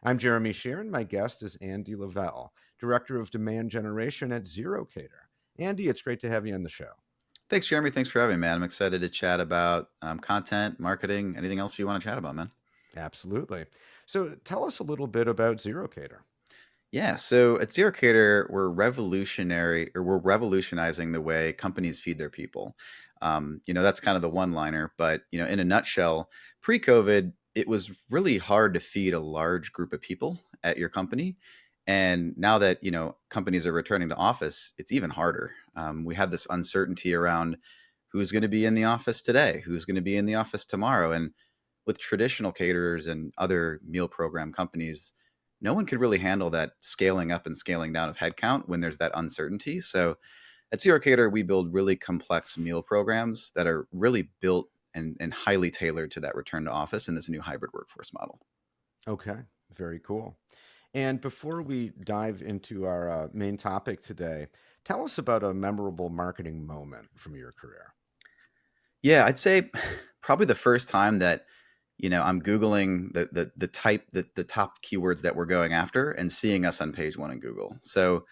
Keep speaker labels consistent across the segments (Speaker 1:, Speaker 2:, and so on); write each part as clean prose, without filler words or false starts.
Speaker 1: I'm Jeremy Sheeran. My guest is Andy Lavelle, Director of Demand Generation at ZeroCater. Andy, it's great to have you on the show.
Speaker 2: Thanks, Jeremy. Thanks for having me, man. I'm excited to chat about content, marketing, anything else you want to chat about, man.
Speaker 1: Absolutely. So tell us a little bit about ZeroCater.
Speaker 2: Yeah, so at ZeroCater, we're revolutionizing the way companies feed their people. That's kind of the one-liner, but in a nutshell, pre-COVID, it was really hard to feed a large group of people at your company. And now that, companies are returning to office, it's even harder. We have this uncertainty around who's going to be in the office today, who's going to be in the office tomorrow. And with traditional caterers and other meal program companies, no one could really handle that scaling up and scaling down of headcount when there's that uncertainty. So at ZeroCater, we build really complex meal programs that are really built and highly tailored to that return to office in this new hybrid workforce model.
Speaker 1: Okay, very cool. And before we dive into our main topic today, tell us about a memorable marketing moment from your career.
Speaker 2: Yeah, I'd say probably the first time that I'm googling the top keywords that we're going after and seeing us on page one in Google. So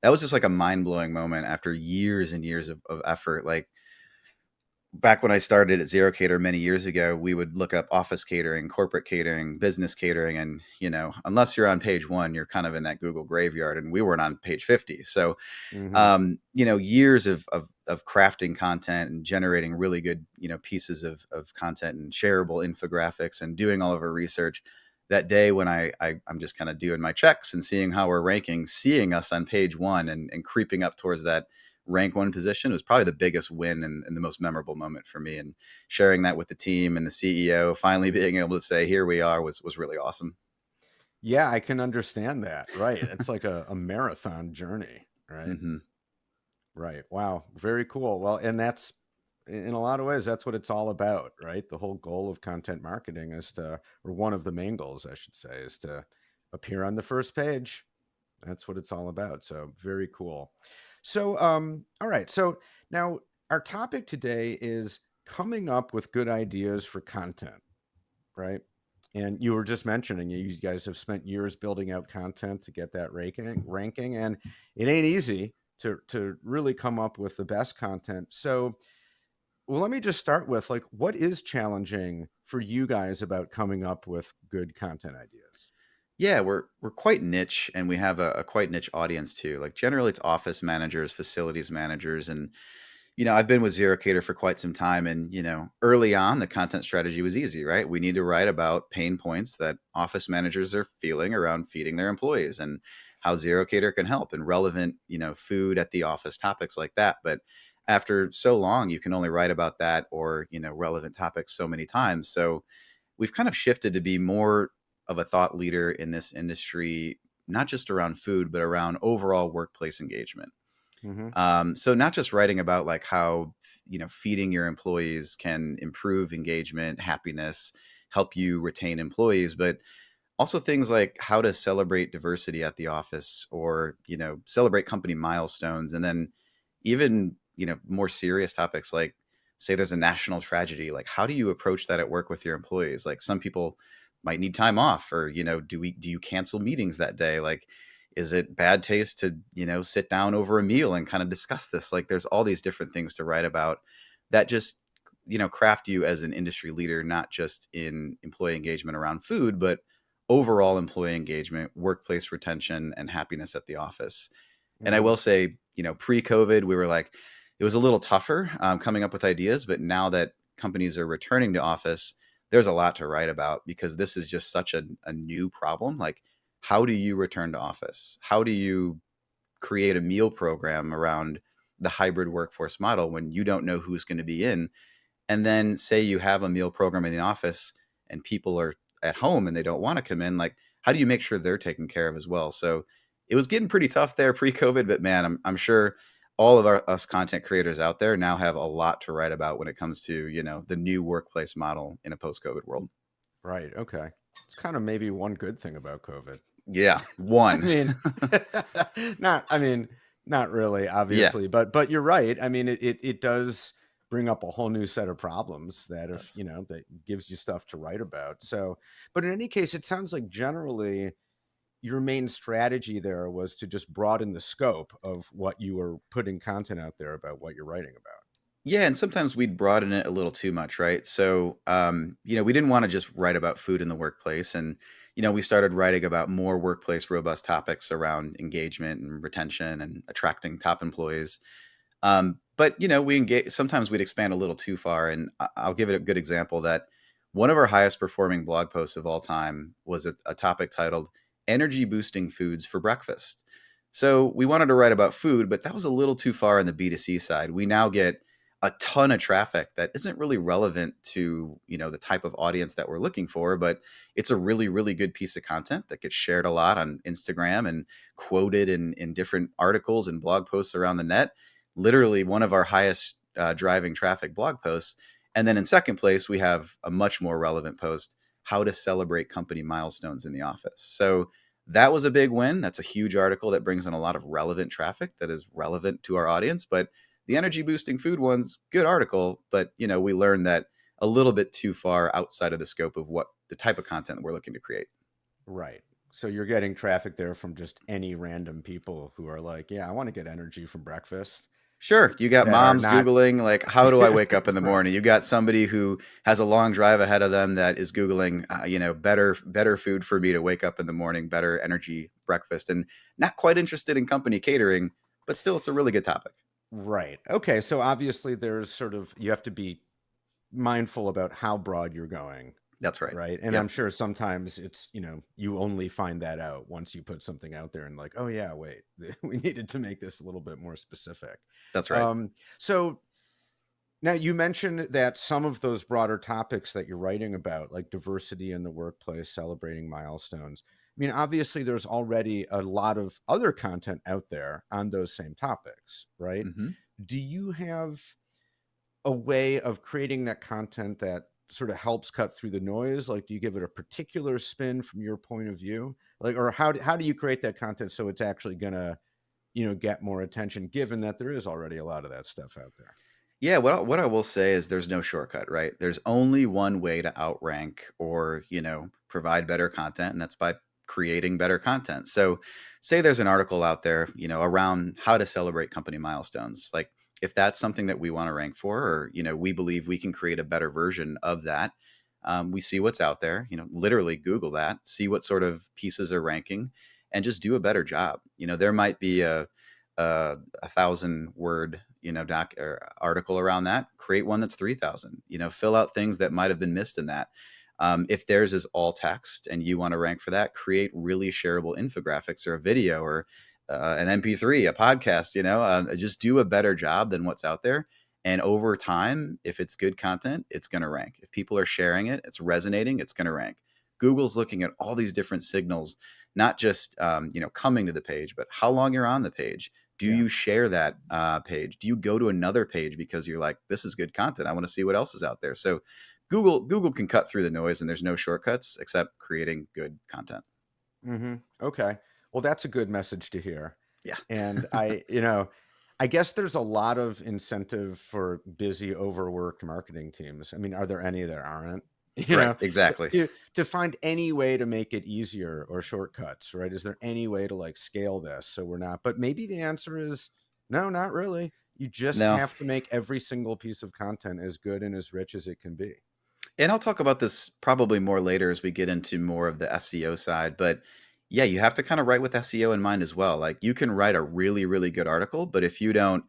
Speaker 2: that was just like a mind blowing moment after years and years of effort. Like back when I started at ZeroCater many years ago, we would look up office catering, corporate catering, business catering, and unless you're on page one, you're kind of in that Google graveyard, and we weren't on page 50. So,
Speaker 1: Hmm.
Speaker 2: years of crafting content and generating really good pieces of content and shareable infographics and doing all of our research. That day when I'm just kind of doing my checks and seeing how we're ranking, seeing us on page one and creeping up towards that rank one position was probably the biggest win and the most memorable moment for me. And sharing that with the team and the CEO, finally being able to say, here we are, was really awesome.
Speaker 1: Yeah, I can understand that. Right. It's like a marathon journey, right?
Speaker 2: Hmm.
Speaker 1: Right. Wow. Very cool. Well, and that's in a lot of ways, that's what it's all about, right? The whole goal of content marketing is to, or one of the main goals, I should say, is to appear on the first page. That's what it's all about. So very cool. So, all right. So now our topic today is coming up with good ideas for content, right? And you were just mentioning you guys have spent years building out content to get that ranking, and it ain't easy to really come up with the best content. So, well, let me just start with like, what is challenging for you guys about coming up with good content ideas?
Speaker 2: Yeah, we're quite niche, and we have a quite niche audience too. Like generally, it's office managers, facilities managers, and I've been with ZeroCater for quite some time, and early on, the content strategy was easy, right? We need to write about pain points that office managers are feeling around feeding their employees, and how ZeroCater can help, and relevant, food at the office topics like that. But after so long, you can only write about that or relevant topics so many times. So we've kind of shifted to be more of a thought leader in this industry, not just around food, but around overall workplace engagement.
Speaker 1: Hmm.
Speaker 2: So not just writing about like how feeding your employees can improve engagement, happiness, help you retain employees, but also things like how to celebrate diversity at the office, or celebrate company milestones, and then even more serious topics like, say there's a national tragedy, like how do you approach that at work with your employees? Like some people might need time off, or do you cancel meetings that day? Like is it bad taste to sit down over a meal and kind of discuss this? Like there's all these different things to write about that just craft you as an industry leader, not just in employee engagement around food, but overall employee engagement, workplace retention, and happiness at the office. And I
Speaker 1: Hmm.
Speaker 2: will say, pre-COVID, we were like, it was a little tougher coming up with ideas, but now that companies are returning to office, there's a lot to write about, because this is just such a new problem. Like, how do you return to office? How do you create a meal program around the hybrid workforce model when you don't know who's going to be in? And then say you have a meal program in the office and people are at home and they don't want to come in, like how do you make sure they're taken care of as well? So it was getting pretty tough there pre-COVID, but man, I'm sure all of us content creators out there now have a lot to write about when it comes to the new workplace model in a post-COVID world.
Speaker 1: Right. Okay. It's kind of maybe one good thing about COVID.
Speaker 2: Yeah,
Speaker 1: I
Speaker 2: one.
Speaker 1: mean, not. I mean, not really,
Speaker 2: Yeah.
Speaker 1: obviously, but you're right. I mean, it does bring up a whole new set of problems that if,
Speaker 2: Does.
Speaker 1: that gives you stuff to write about. So, but in any case, it sounds like generally your main strategy there was to just broaden the scope of what you were putting content out there about what you're writing about.
Speaker 2: Yeah, and sometimes we'd broaden it a little too much, right? So, we didn't want to just write about food in the workplace, and we started writing about more workplace robust topics around engagement and retention and attracting top employees. But we engage. Sometimes we'd expand a little too far, and I'll give it a good example that one of our highest performing blog posts of all time was a topic titled "Energy Boosting Foods for Breakfast." So we wanted to write about food, but that was a little too far on the B2C side. We now get a ton of traffic that isn't really relevant to the type of audience that we're looking for, but it's a really really good piece of content that gets shared a lot on Instagram and quoted in different articles and blog posts around the net. Literally one of our highest driving traffic blog posts. And then in second place, we have a much more relevant post: how to celebrate company milestones in the office. So that was a big win. That's a huge article that brings in a lot of relevant traffic that is relevant to our audience. But the energy boosting food one's good article, but we learned that a little bit too far outside of the scope of what the type of content that we're looking to create.
Speaker 1: Right. So you're getting traffic there from just any random people who are like, yeah, I want to get energy from breakfast
Speaker 2: Sure, you got
Speaker 1: that are
Speaker 2: moms
Speaker 1: not
Speaker 2: Googling, like, how do I wake up in the
Speaker 1: right.
Speaker 2: morning? You got somebody who has a long drive ahead of them that is Googling, better food for me to wake up in the morning, better energy breakfast, and not quite interested in company catering, but still, it's a really good topic.
Speaker 1: Right. Okay. So obviously there's sort of you have to be mindful about how broad you're going,
Speaker 2: That's right.
Speaker 1: right? And I'm
Speaker 2: Yep,
Speaker 1: sure sometimes it's, you only find that out once you put something out there and like, oh yeah, wait, we needed to make this a little bit more specific.
Speaker 2: that's right.
Speaker 1: So now you mentioned that some of those broader topics that you're writing about, like diversity in the workplace, celebrating milestones. I mean, obviously there's already a lot of other content out there on those same topics, right?
Speaker 2: Mhm.
Speaker 1: Do you have a way of creating that content that sort of helps cut through the noise? Like, do you give it a particular spin from your point of view? Like, or how do you create that content so it's actually gonna, get more attention, given that there is already a lot of that stuff out there?
Speaker 2: Yeah, what I will say is there's no shortcut, right? There's only one way to outrank or, provide better content, and that's by creating better content. So, say there's an article out there, around how to celebrate company milestones. Like, if that's something that we want to rank for, or, we believe we can create a better version of that, we see what's out there, literally Google that, see what sort of pieces are ranking, and just do a better job. There might be a 1,000 word doc or article around that. Create one that's 3,000. Fill out things that might have been missed in that. If theirs is all text and you want to rank for that, create really shareable infographics or a video or an MP3, a podcast. Just do a better job than what's out there. And over time, if it's good content, it's going to rank. If people are sharing it, it's resonating, it's going to rank. Google's looking at all these different signals, not just coming to the page, but how long you're on the page. Do
Speaker 1: Yeah.
Speaker 2: you share that page? Do you go to another page because you're like, this is good content, I want to see what else is out there? So Google can cut through the noise, and there's no shortcuts except creating good content.
Speaker 1: Okay. Well, that's a good message to hear.
Speaker 2: Yeah.
Speaker 1: And I guess there's a lot of incentive for busy, overworked marketing teams. I mean, are there any that aren't? You
Speaker 2: Right,
Speaker 1: know,
Speaker 2: exactly.
Speaker 1: to find any way to make it easier or shortcuts, right? Is there any way to like scale this so we're not? But maybe the answer is no, not really. You just
Speaker 2: No.
Speaker 1: have to make every single piece of content as good and as rich as it can be.
Speaker 2: And I'll talk about this probably more later as we get into more of the SEO side. But yeah, you have to kind of write with SEO in mind as well. Like, you can write a really, really good article, but if you don't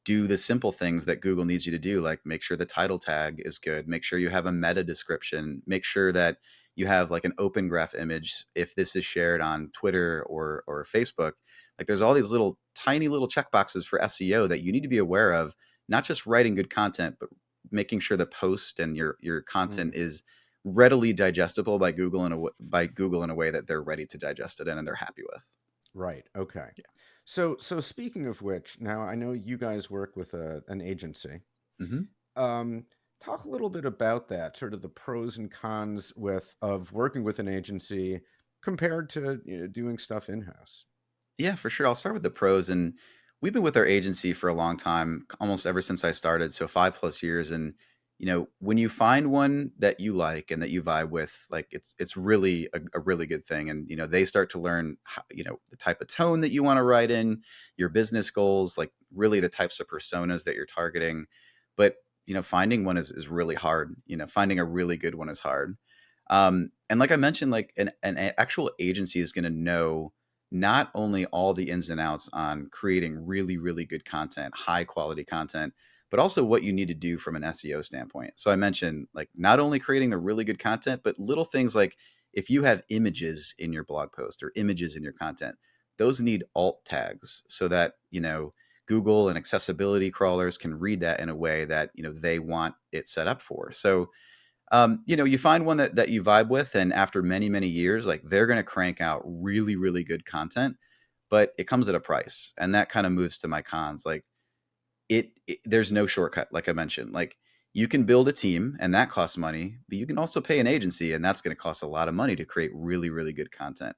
Speaker 2: do the simple things that Google needs you to do, like make sure the title tag is good, make sure you have a meta description, make sure that you have like an open graph image if this is shared on Twitter or Facebook. Like, there's all these little tiny little checkboxes for SEO that you need to be aware of, not just writing good content, but making sure the post and your content
Speaker 1: Mm,
Speaker 2: is readily digestible by Google in a way that they're ready to digest it in and they're happy with.
Speaker 1: right. Okay.
Speaker 2: Yeah.
Speaker 1: So speaking of which, now I know you guys work with an agency.
Speaker 2: Hmm.
Speaker 1: Um, Talk a little bit about that, sort of the pros and cons with of working with an agency compared to doing stuff in house.
Speaker 2: Yeah, for sure. I'll start with the pros. And we've been with our agency for a long time, almost ever since I started, so 5 plus years. And when you find one that you like and that you vibe with, like it's really a really good thing. And they start to learn how, the type of tone that you want to write in, your business goals, like really the types of personas that you're targeting. But finding one is really hard. Finding a really good one is hard. And like I mentioned, like actual agency is going to know not only all the ins and outs on creating really, really good content, high quality content, but also what you need to do from an SEO standpoint. So I mentioned like not only creating the really good content, but little things like if you have images in your blog post or images in your content, those need alt tags so that, Google and accessibility crawlers can read that in a way that, they want it set up for. So you find one that you vibe with, and after many, many years, like they're going to crank out really, really good content, but it comes at a price. And that kind of moves to my cons. Like there's no shortcut, like I mentioned. Like you can build a team and that costs money, but you can also pay an agency and that's going to cost a lot of money to create really, really good content.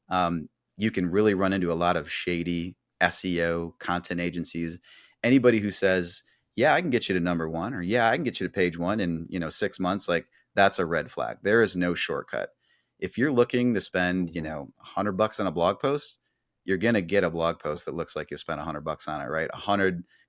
Speaker 2: um, you can really run into a lot of shady SEO content agencies. Anybody who says, "Yeah, I can get you to number one," or "Yeah, I can get you to page one in 6 months," like that's a red flag. There is no shortcut. If you're looking to spend
Speaker 1: Mhm.
Speaker 2: $100 on a blog post, you're gonna get a blog post that looks like you spent $100 on it, right?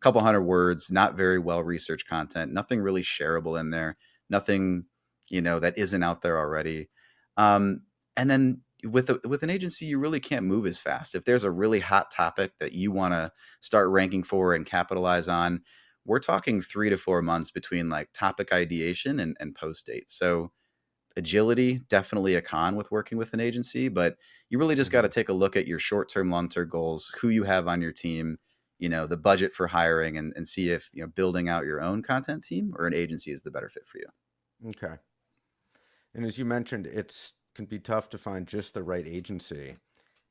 Speaker 2: Couple hundred words, not very well researched content, nothing really shareable in there, nothing that isn't out there already. Um, and then with an agency, you really can't move as fast. If there's a really hot topic that you want to start ranking for and capitalize on, we're talking 3 to 4 months between like topic ideation and post date. So agility, definitely a con with working with an agency, but you really just got to
Speaker 1: Mhm.
Speaker 2: take a look at your short-term, long-term goals, who you have on your team, the budget for hiring, and see if building out your own content team or an agency is the better fit for you.
Speaker 1: Okay. And as you mentioned, it's can be tough to find just the right agency.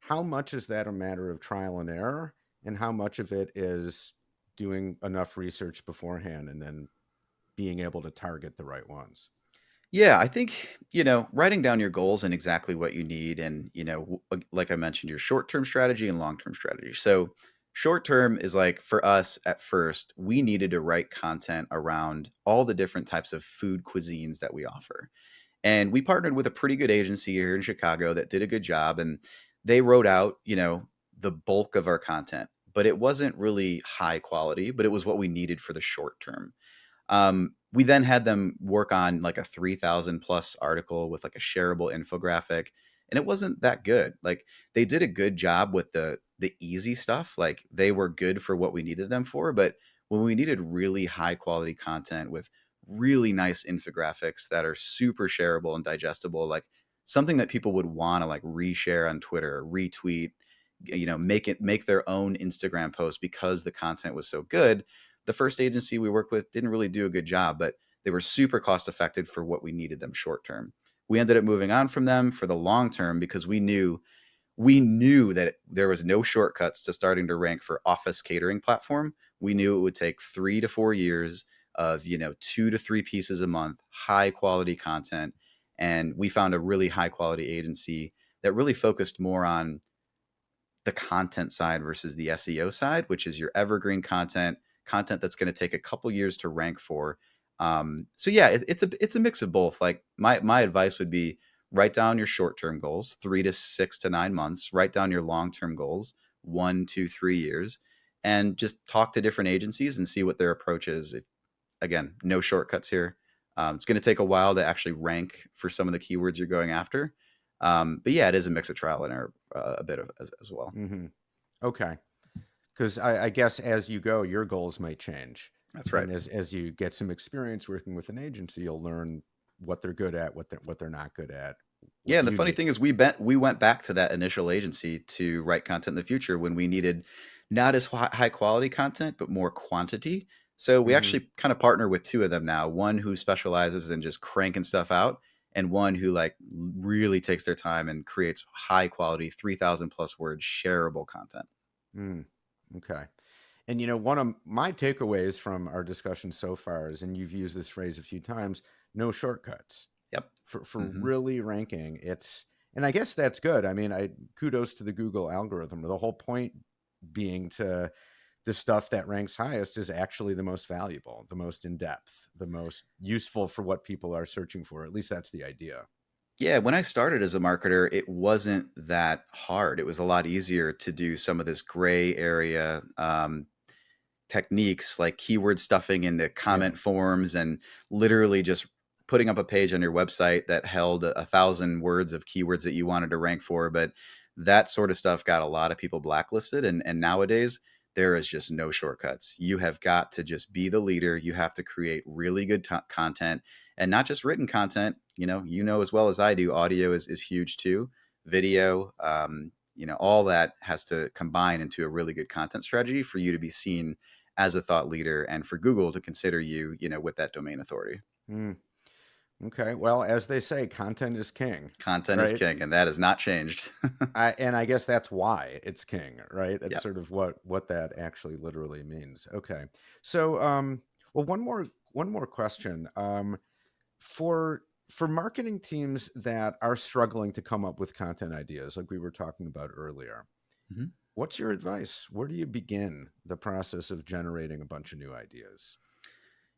Speaker 1: How much is that a matter of trial and error, and how much of it is doing enough research beforehand and then being able to target the right ones?
Speaker 2: Yeah, I think, writing down your goals and exactly what you need. And, like I mentioned, your short term strategy and long term strategy. So, short term is like for us at first, we needed to write content around all the different types of food cuisines that we offer. And we partnered with a pretty good agency here in Chicago that did a good job. And they wrote out, the bulk of our content, but it wasn't really high quality, but it was what we needed for the short term. We then had them work on like a 3,000 plus article with like a shareable infographic, and it wasn't that good. Like they did a good job with the easy stuff. Like they were good for what we needed them for, but when we needed really high quality content with really nice infographics that are super shareable and digestible, like something that people would want to like reshare on Twitter, retweet, make their own Instagram post because the content was so good. The first agency we worked with didn't really do a good job, but they were super cost effective for what we needed them short term. We ended up moving on from them for the long term because we knew that there was no shortcuts to starting to rank for office catering platform. We knew it would take 3 to 4 years of 2 to 3 pieces a month, high quality content, and we found a really high quality agency that really focused more on the content side versus the SEO side, which is your evergreen content that's going to take a couple years to rank for. So yeah, it's a mix of both. Like my advice would be write down your short term goals, 3 to 6 to 9 months. Write down your long term goals, 1, 2, 3 years, and just talk to different agencies and see what their approach is. Again, no shortcuts here. It's going to take a while to actually rank for some of the keywords you're going after. But yeah, it is a mix of trial and error a bit of as well.
Speaker 1: Hmm. Okay. Because I guess as you go, your goals might change.
Speaker 2: That's right.
Speaker 1: And as you get some experience working with an agency, you'll learn what they're good at, what they're not good at,
Speaker 2: Yeah,
Speaker 1: what
Speaker 2: and the
Speaker 1: you
Speaker 2: funny
Speaker 1: need.
Speaker 2: thing is we went back to that initial agency to write content in the future when we needed not as high quality content, but more quantity. So we
Speaker 1: Hmm.
Speaker 2: actually kind of partner with two of them now. One who specializes in just cranking stuff out, and one who like really takes their time and creates high quality 3,000 plus word shareable content.
Speaker 1: Mm. Okay. And one of my takeaways from our discussion so far is, and you've used this phrase a few times, no shortcuts
Speaker 2: Yep.
Speaker 1: for
Speaker 2: Hmm.
Speaker 1: really ranking. And I guess that's good. I mean, I kudos to the Google algorithm. The whole point being to the stuff that ranks highest is actually the most valuable, the most in depth, the most useful for what people are searching for. At least that's the idea.
Speaker 2: Yeah, when I started as a marketer, it wasn't that hard. It was a lot easier to do some of this gray area techniques like keyword stuffing into
Speaker 1: Yeah.
Speaker 2: comment forms and literally just putting up a page on your website that held 1,000 words of keywords that you wanted to rank for. But that sort of stuff got a lot of people blacklisted. And nowadays, there is just no shortcuts. You have got to just be the leader. You have to create really good content and not just written content. You know as well as I do, audio is huge too. Video, all that has to combine into a really good content strategy for you to be seen as a thought leader and for Google to consider you, with that domain authority.
Speaker 1: Mm, okay. Well, as they say, content is king,
Speaker 2: Content is
Speaker 1: right?
Speaker 2: king, and that has not changed.
Speaker 1: I guess that's why it's king, right? That's
Speaker 2: Yep.
Speaker 1: sort of what that actually literally means. Okay. So, well, one more question. For marketing teams that are struggling to come up with content ideas, like we were talking about earlier,
Speaker 2: Mhm.
Speaker 1: what's your advice? Where do you begin the process of generating a bunch of new ideas?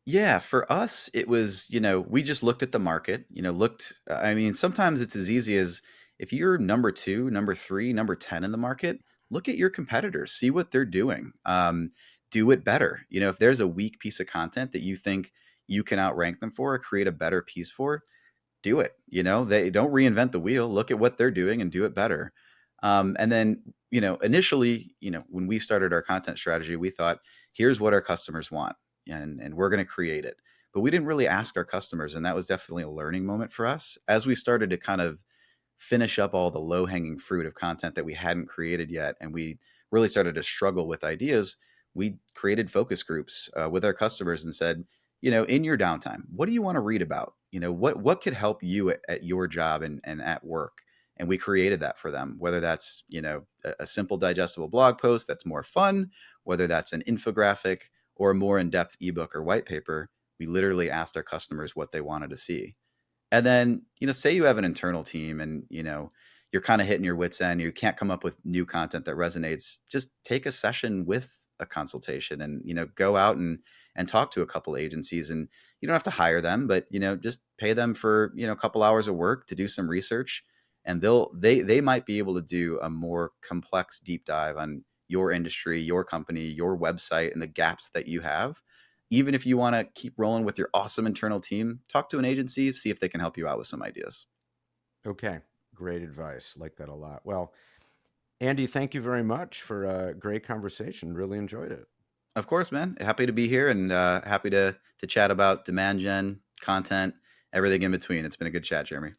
Speaker 2: Yeah, for us, it was, we just looked at the market, I mean, sometimes it's as easy as if you're number two, number three, number 10 in the market, look at your competitors, see what they're doing. Do it better. If there's a weak piece of content that you think you can outrank them for or create a better piece for, do it. They don't reinvent the wheel. Look at what they're doing and do it better. And then, initially, when we started our content strategy, we thought, here's what our customers want, and we're going to create it. But we didn't really ask our customers, and that was definitely a learning moment for us as we started to kind of finish up all the low hanging fruit of content that we hadn't created yet, and we really started to struggle with ideas. We created focus groups with our customers and said, in your downtime, what do you want to read about? What could help you at your job and at work? And we created that for them, whether that's a simple digestible blog post that's more fun, whether that's an infographic or a more in-depth ebook or white paper. We literally asked our customers what they wanted to see. And then, say you have an internal team and, you're kind of hitting your wits end, you can't come up with new content that resonates, just take a session with a consultation and, go out and talk to a couple agencies, and you don't have to hire them, but, just pay them for, a couple hours of work to do some research, and they might be able to do a more complex deep dive on your industry, your company, your website, and the gaps that you have. Even if you want to keep rolling with your awesome internal team, talk to an agency, see if they can help you out with some ideas.
Speaker 1: Okay, great advice. Like that a lot. Well, Andy, thank you very much for a great conversation. Really enjoyed it.
Speaker 2: Of course, man. Happy to be here and happy to chat about demand gen, content, everything in between. It's been a good chat, Jeremy.